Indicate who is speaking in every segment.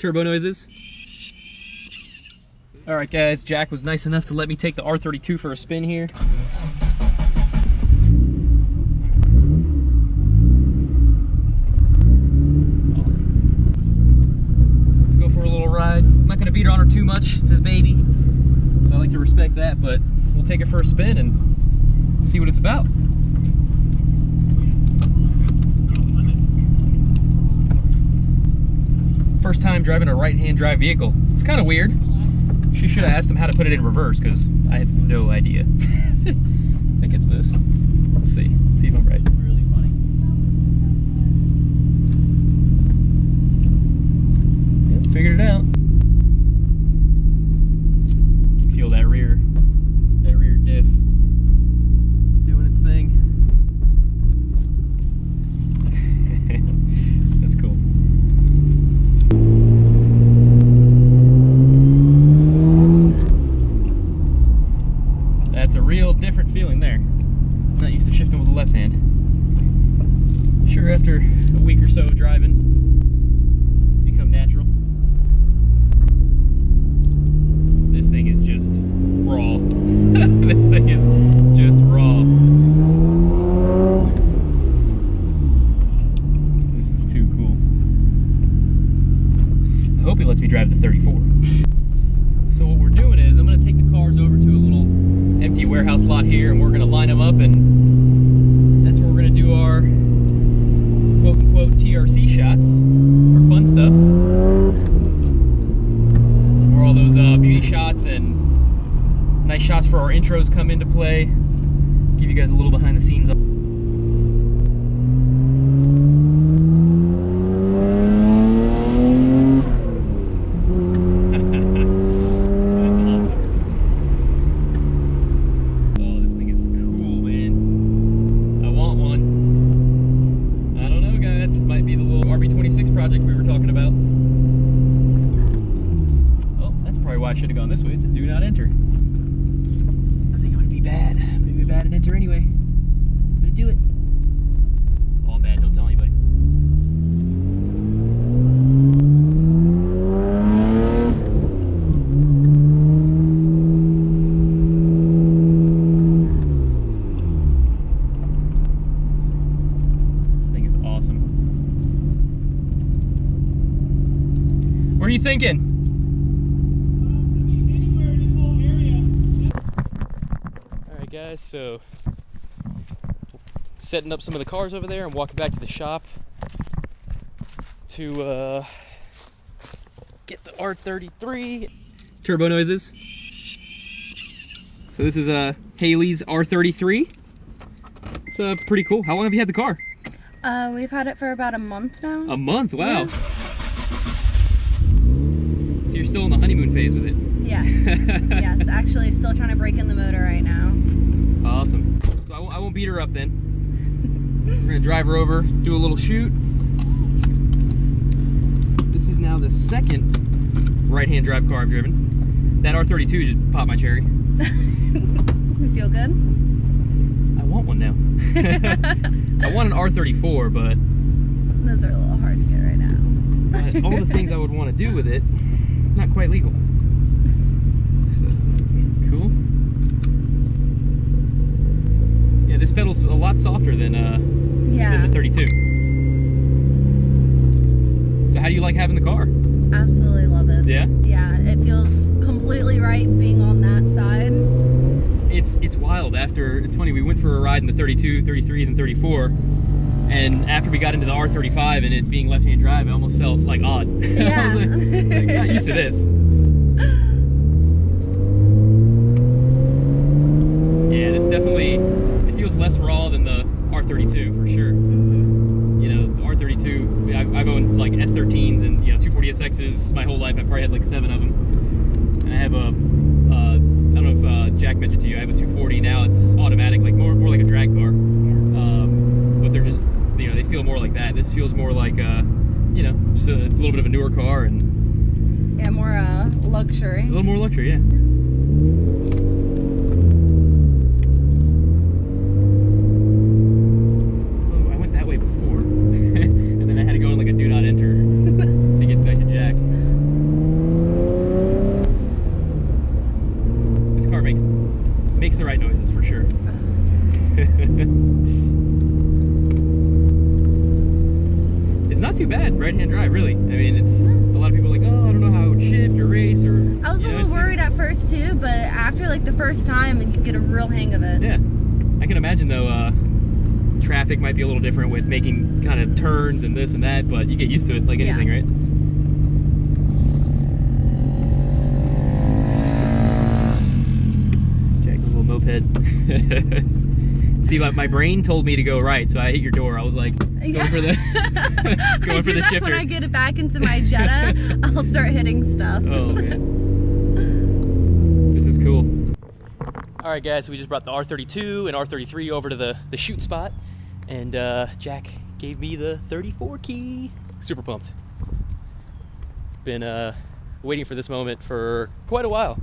Speaker 1: turbo noises. All right, guys, Jack was nice enough to let me take the R32 for a spin here. Awesome. Let's go for a little ride. I'm not gonna beat her on her too much. It's his baby, so I like to respect that, but we'll take it for a spin and see what it's about. First time driving a right-hand drive vehicle. It's kind of weird. She should have asked him how to put it in reverse, because I have no idea. I think it's this. Let's see. Let's see if I'm right. Really funny. Yep, figured it out. You can feel that rear diff doing its thing. That's cool. That's a real different feeling there. Not used to shifting with the left hand. Sure, after a week or so of driving, become natural. This thing is just raw. This thing is just raw. This is too cool. I hope he lets me drive the 34. So what we're doing is I'm going to take the cars over to a little empty warehouse lot here, and we're going to line them up, and that's where we're going to do our quote-unquote TRC shots, our fun stuff, where all those beauty shots and nice shots for our intros come into play. Give you guys a little behind the scenes. I should have gone this way. It's a do not enter. I think I'm gonna be bad. I'm gonna be bad and enter anyway. I'm gonna do it. Oh, I'm bad. Don't tell anybody. This thing is awesome. What are you thinking? Guys, so setting up some of the cars over there and walking back to the shop to get the R33. Turbo noises. So this is Hailey's R33. It's pretty cool. How long have you had the car?
Speaker 2: We've had it for about a month now.
Speaker 1: A month? Wow.
Speaker 2: Yeah.
Speaker 1: So you're still in the honeymoon phase with it?
Speaker 2: Yes. Yes, actually still trying to break in the motor right now.
Speaker 1: Awesome. So I won't beat her up then. We're gonna drive her over, do a little shoot. This is now the second right-hand drive car I've driven. That R32 just popped my cherry.
Speaker 2: You feel good?
Speaker 1: I want one now. I want an R34, but
Speaker 2: those are a little hard to get right now.
Speaker 1: But all the things I would want to do with it, not quite legal. So, cool. Yeah, this pedal's a lot softer than the 32. So how do you like having the car?
Speaker 2: Absolutely love it.
Speaker 1: Yeah?
Speaker 2: Yeah, it feels completely right being on that side.
Speaker 1: It's wild. It's funny, we went for a ride in the 32, 33, then 34, and after we got into the R35 and it being left-hand drive, I almost felt like odd.
Speaker 2: Yeah.
Speaker 1: Like, not used to this. Yeah, this definitely, it feels less raw than the R32 for sure.
Speaker 2: Mm-hmm.
Speaker 1: You know, the R32, I've owned like S13s and 240SXs my whole life. I've probably had like 7 of them. And I have a, I don't know if Jack mentioned to you, I have a 240 now. It's automatic, like more like a drag car. Yeah. But they're just, they feel more like that. This feels more like, just a little bit of a newer car and.
Speaker 2: Yeah, more luxury.
Speaker 1: A little more luxury, yeah. I went that way before, and then I had to go on like a do not enter to get back to Jack. makes the right noises for sure. It's not too bad right-hand drive, really. I mean, it's a lot of people are like, oh, I don't know how it would shift or race or.
Speaker 2: I was a little worried at first too, but after like the first time, you get a real hang of it.
Speaker 1: Yeah, I can imagine though. Traffic might be a little different with making kind of turns and this and that, but you get used to it like anything, right? Jack, the little moped. See, my brain told me to go right, so I hit your door. I was like, going for the going for the shifter.
Speaker 2: When I get it back into my Jetta, I'll start hitting stuff.
Speaker 1: Oh man, this is cool. All right, guys, so we just brought the R32 and R33 over to the shoot spot, and Jack gave me the 34 key. Super pumped. Been waiting for this moment for quite a while.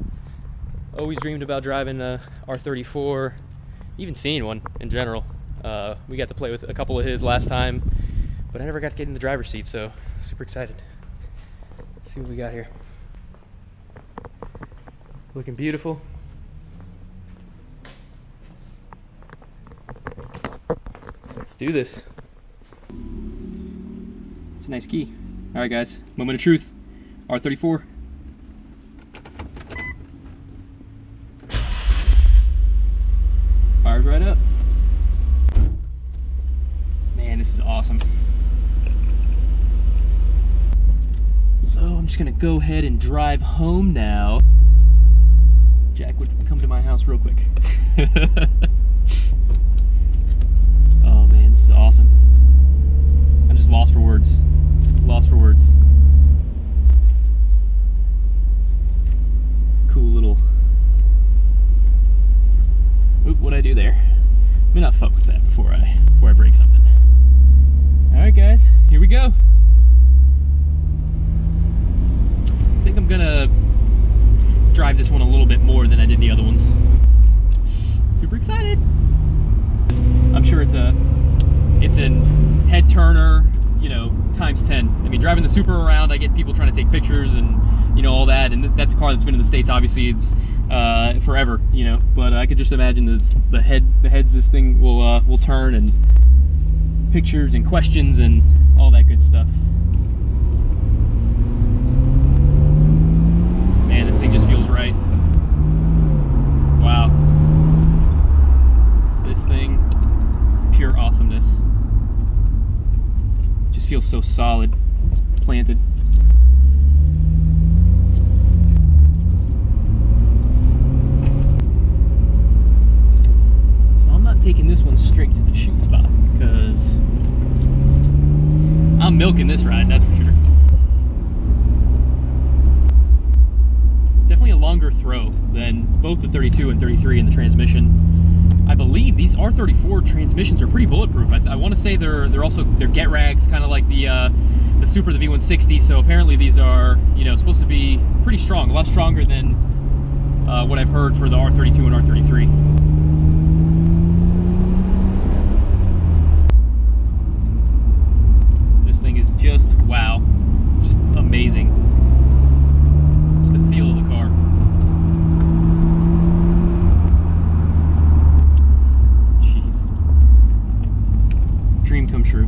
Speaker 1: Always dreamed about driving a R34, even seeing one in general. We got to play with a couple of his last time, but I never got to get in the driver's seat, so super excited. Let's see what we got here. Looking beautiful. Let's do this. It's a nice key. All right, guys, moment of truth. R34. Fires right up. Man, this is awesome. So I'm just gonna go ahead and drive home now. Jack would come to my house real quick. Oh man, this is awesome. I'm just lost for words. Lost for words. Cool little. Oop, what'd I do there? Let me not fuck with that before I break something. All right, guys, here we go. I think I'm gonna drive this one a little bit more than I did the other ones. Super excited. I'm sure it's an head turner, you know, times 10. I mean, driving the Super around, I get people trying to take pictures and, you know, all that, and that's a car that's been in the States, obviously, it's forever, you know, but I could just imagine the heads this thing will turn, and pictures and questions and all that good stuff. Man, this thing just feels right. Wow. This thing, pure awesomeness. Just feels so solid, planted. So I'm not taking this one straight to the shoot spot because I'm milking this ride, that's for sure. Definitely a longer throw than both the 32 and 33 in the transmission. I believe these R34 transmissions are pretty bulletproof. I want to say they're get rags, kind of like the Super, the V160. So apparently these are, you know, supposed to be pretty strong, a lot stronger than what I've heard for the R32 and R33. This thing is just wow, just amazing. Just the feel of the car. Dream come true.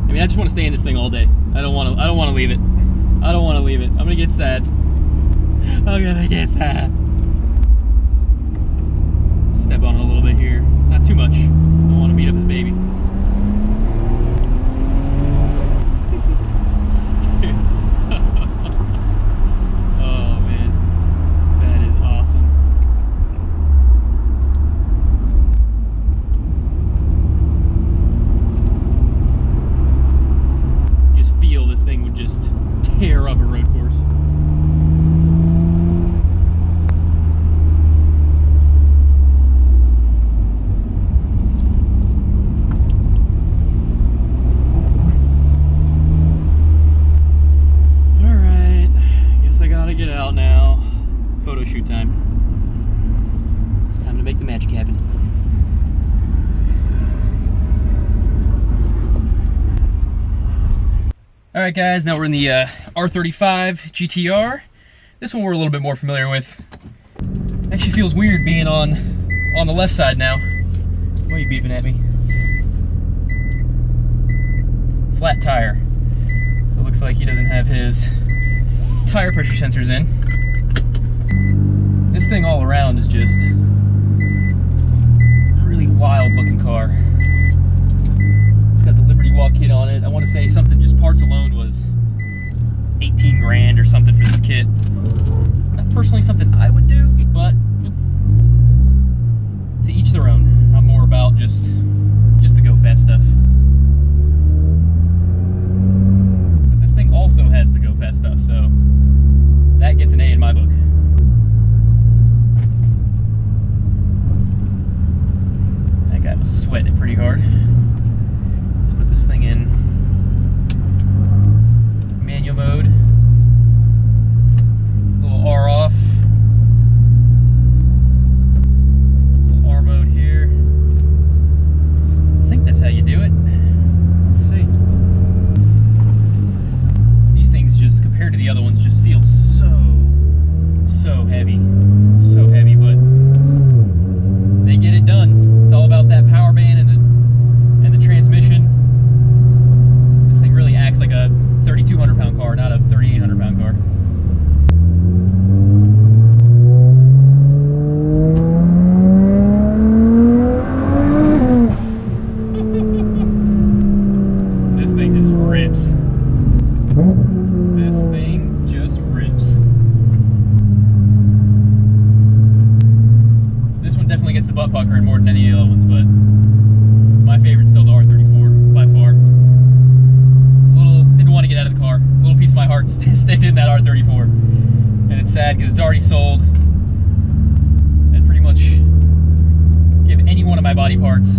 Speaker 1: I mean, I just want to stay in this thing all day. I don't want to leave it. I don't want to leave it. I'm gonna get sad. I'm gonna get sad. Step on it a little bit here. Not too much. Don't want to beat up this baby. Oh man, that is awesome. This thing would just tear up a road course. All right, guess I gotta get out now. Photo shoot time. Time to make the magic happen. All right, guys, now we're in the R35 GTR. This one we're a little bit more familiar with. Actually feels weird being on the left side now. Why are you beeping at me? Flat tire. So it looks like he doesn't have his tire pressure sensors in. This thing all around is just a really wild looking car. It's got the Liberty Walk kit on it. I want to say something, just parts alone was 18 grand or something for this kit. Not personally something I would do, but to each their own. I'm more about just the go fast stuff. But this thing also has the go fast stuff, so that gets an A in my book. That guy was sweating it pretty hard. Let's put this thing in manual mode. A little R off. A little R mode here. I think that's how you do it. Let's see. These things just, compared to the other ones, just feel so heavy. So heavy, but they get it done. It's all about that power band and the transmission. This thing really acts like a 3,200 pound car, not a 3,800 pound car. This thing just rips. This thing just rips. This one definitely gets the butt puckering more than any of the other ones, but my favorite's still the R34 by far. Didn't want to get out of the car. A little piece of my heart stayed in that R34. And it's sad because it's already sold. I'd pretty much give any one of my body parts,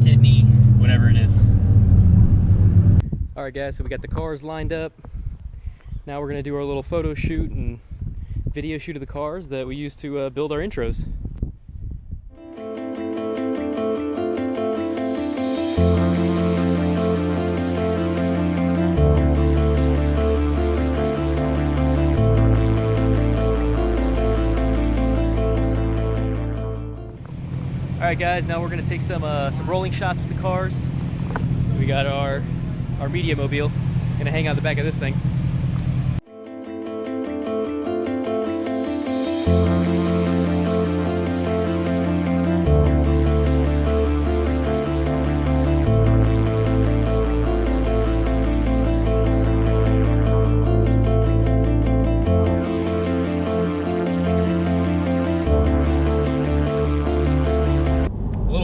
Speaker 1: kidney, whatever it is. Alright guys, so we got the cars lined up. Now we're going to do our little photo shoot and video shoot of the cars that we use to build our intros. Alright guys, now we're going to take some rolling shots with the cars. We got our media mobile. Going to hang out the back of this thing.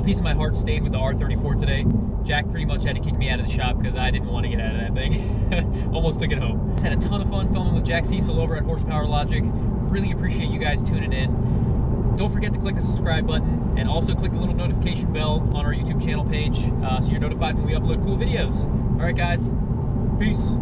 Speaker 1: Piece of my heart stayed with the R34 today. Jack pretty much had to kick me out of the shop because I didn't want to get out of that thing. Almost took it home. Just had a ton of fun filming with Jack Cecil over at Horsepower Logic. Really appreciate you guys tuning in. Don't forget to click the subscribe button and also click the little notification bell on our YouTube channel page so you're notified when we upload cool videos. Alright guys, peace.